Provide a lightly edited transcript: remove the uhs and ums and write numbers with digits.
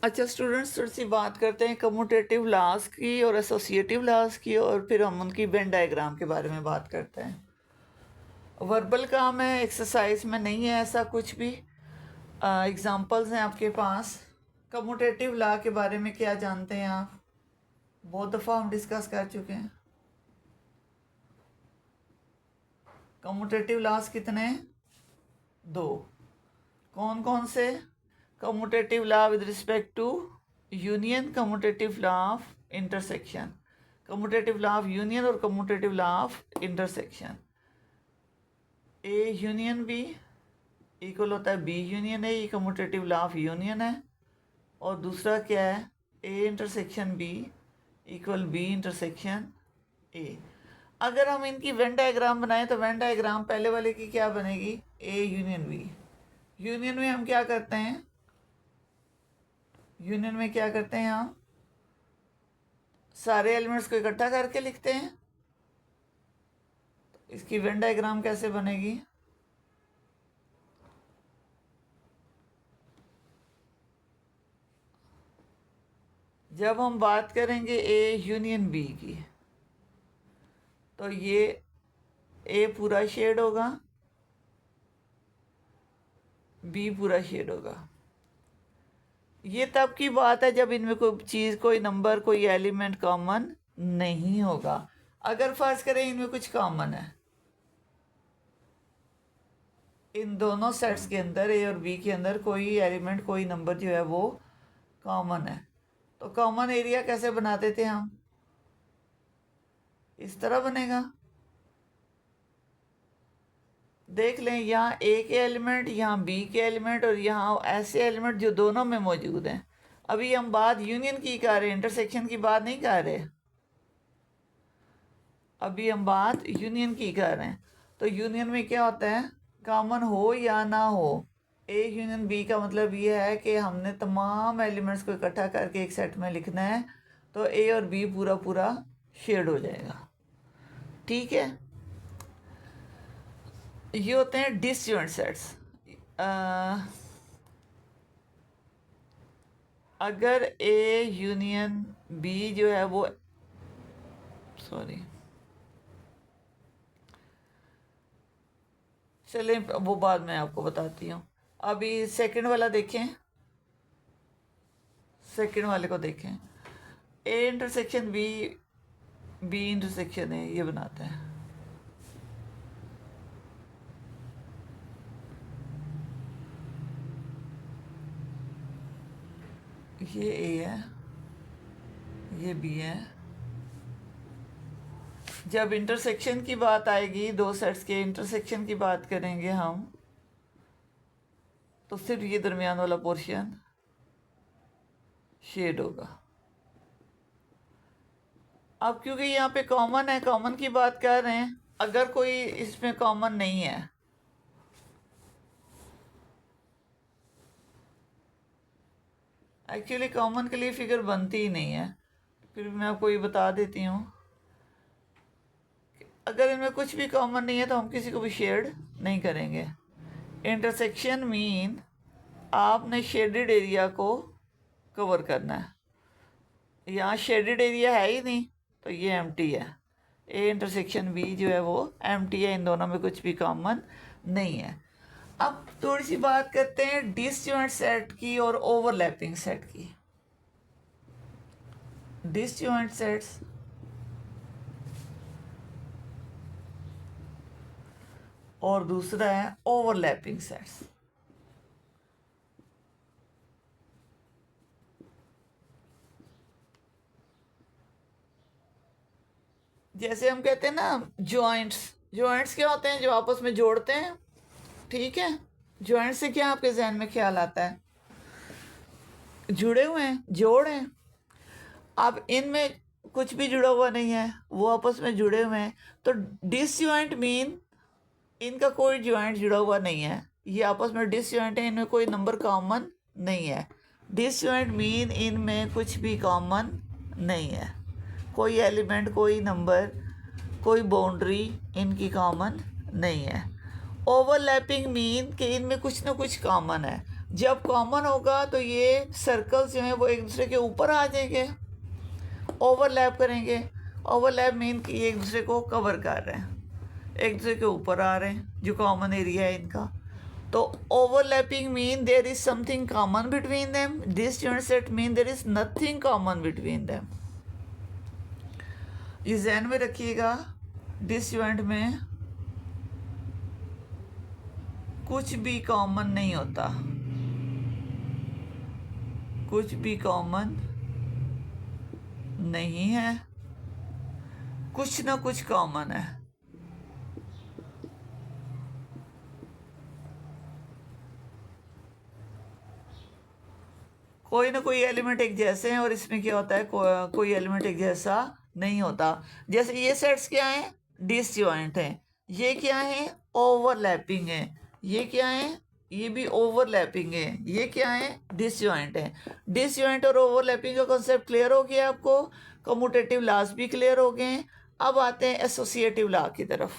अच्छा स्टूडेंट्स, थोड़ी सी बात करते हैं कम्यूटेटिव लॉज की और एसोसिएटिव लॉज की, और फिर हम उनकी वेन डायग्राम के बारे में बात करते हैं। वर्बल काम है, एक्सरसाइज में नहीं है ऐसा कुछ भी। एग्जांपल्स हैं आपके पास। कम्यूटेटिव लॉ के बारे में क्या जानते हैं आप? बहुत दफ़ा हम डिस्कस कर चुके हैं। कम्यूटेटिव लॉज कितने हैं? 2। कौन कौन से? Commutative law with respect to union, commutative law of intersection. Commutative law of union और commutative law of intersection. A union B equal होता है बी यूनियन ए, ये कम्यूटेटिव लॉ ऑफ यूनियन है। और दूसरा क्या है? A intersection B equal B intersection A. अगर हम इनकी वेन डायग्राम बनाएं तो वेन डायग्राम पहले वाले की क्या बनेगी? ए यूनियन बी। यूनियन में हम क्या करते हैं? यूनियन में क्या करते हैं हम? सारे एलिमेंट्स को इकट्ठा करके लिखते हैं। तो इसकी वेन डायग्राम कैसे बनेगी? जब हम बात करेंगे ए यूनियन बी की, तो ये ए पूरा शेड होगा, बी पूरा शेड होगा। ये तब की बात है जब इनमें कोई चीज़, कोई नंबर, कोई एलिमेंट कॉमन नहीं होगा। अगर फर्ज करें इनमें कुछ कॉमन है, इन दोनों सेट्स के अंदर ए और बी के अंदर कोई एलिमेंट, कोई नंबर जो है वो कॉमन है, तो कॉमन एरिया कैसे बनाते थे हम? इस तरह बनेगा। देख लें, यहाँ ए के एलिमेंट, यहाँ बी के एलिमेंट, और यहाँ ऐसे एलिमेंट जो दोनों में मौजूद हैं। अभी हम बात यूनियन की कर रहे हैं, इंटरसेक्शन की बात नहीं कर रहे। अभी हम बात यूनियन की कर रहे हैं। तो यूनियन में क्या होता है? कॉमन हो या ना हो, ए यूनियन बी का मतलब ये है कि हमने तमाम एलिमेंट्स को इकट्ठा करके एक सेट में लिखना है, तो ए और बी पूरा पूरा शेड हो जाएगा। ठीक है, ये होते हैं डिसजॉइंट सेट्स। अगर ए यूनियन बी जो है वो, सॉरी, चलें वो बाद में आपको बताती हूँ। अभी सेकंड वाला देखें, सेकंड वाले को देखें। A intersection B, B intersection A, ये बनाते हैं। ये ए है, ये बी है। जब इंटरसेक्शन की बात आएगी, दो सेट्स के इंटरसेक्शन की बात करेंगे हम, तो सिर्फ ये दरमियान वाला पोर्शन शेड होगा। अब क्योंकि यहाँ पे कॉमन है, कॉमन की बात कर रहे हैं। अगर कोई इसमें कॉमन नहीं है, एक्चुअली कॉमन के लिए फिगर बनती ही नहीं है, फिर मैं आपको ये बता देती हूँ। अगर इनमें कुछ भी कॉमन नहीं है तो हम किसी को भी शेड नहीं करेंगे। इंटरसेक्शन मीन आपने शेडेड एरिया को कवर करना है। यहाँ शेडेड एरिया है ही नहीं, तो ये एम्प्टी है। ए इंटरसेक्शन बी जो है वो एम्प्टी है, इन दोनों में कुछ भी कॉमन नहीं है। अब थोड़ी सी बात करते हैं डिसजॉइंट सेट की और ओवरलैपिंग सेट की। डिसजॉइंट सेट्स और दूसरा है ओवरलैपिंग सेट्स। जैसे हम कहते हैं ना जॉइंट्स, जॉइंट्स क्या होते हैं? जो आपस में जोड़ते हैं। ठीक है, जॉइंट से क्या आपके जहन में ख्याल आता है? जुड़े हुए हैं, जोड़ हैं। अब इनमें कुछ भी जुड़ा हुआ नहीं है, वो आपस में जुड़े हुए हैं, तो डिसजॉइंट मीन इनका कोई जॉइंट जुड़ा हुआ नहीं है, ये आपस में डिसजॉइंट है, इनमें कोई नंबर कॉमन नहीं है। डिसजॉइंट मीन इनमें कुछ भी कॉमन नहीं है, कोई एलिमेंट, कोई नंबर, कोई बाउंड्री इनकी कॉमन नहीं है। ओवरलैपिंग मीन कि इनमें कुछ ना कुछ कॉमन है। जब कॉमन होगा तो ये सर्कल्स जो हैं वो एक दूसरे के ऊपर आ जाएंगे, ओवरलैप करेंगे। ओवरलैप मीन कि ये एक दूसरे को कवर कर रहे हैं, एक दूसरे के ऊपर आ रहे हैं, जो कॉमन एरिया है इनका। तो overlapping mean there is something common between them, disjoint set mean there is nothing common between them. ये ज़हन में रखिएगा, डिसजॉइंट में कुछ भी कॉमन नहीं होता, कुछ भी कॉमन नहीं है, कुछ ना कुछ कॉमन है। कोई ना कोई एलिमेंट एक जैसे हैं और इसमें क्या होता है, कोई एलिमेंट एक जैसा नहीं होता। जैसे ये सेट्स क्या हैं, डिसजॉइंट हैं, ये क्या है, ओवरलैपिंग है, ये क्या है, ये भी ओवरलैपिंग है, ये क्या है, डिसजॉइंट है। डिसजॉइंट और ओवरलैपिंग का कॉन्सेप्ट क्लियर हो गया आपको, कम्यूटेटिव लॉज भी क्लियर हो गए। अब आते हैं एसोसिएटिव लॉ की तरफ।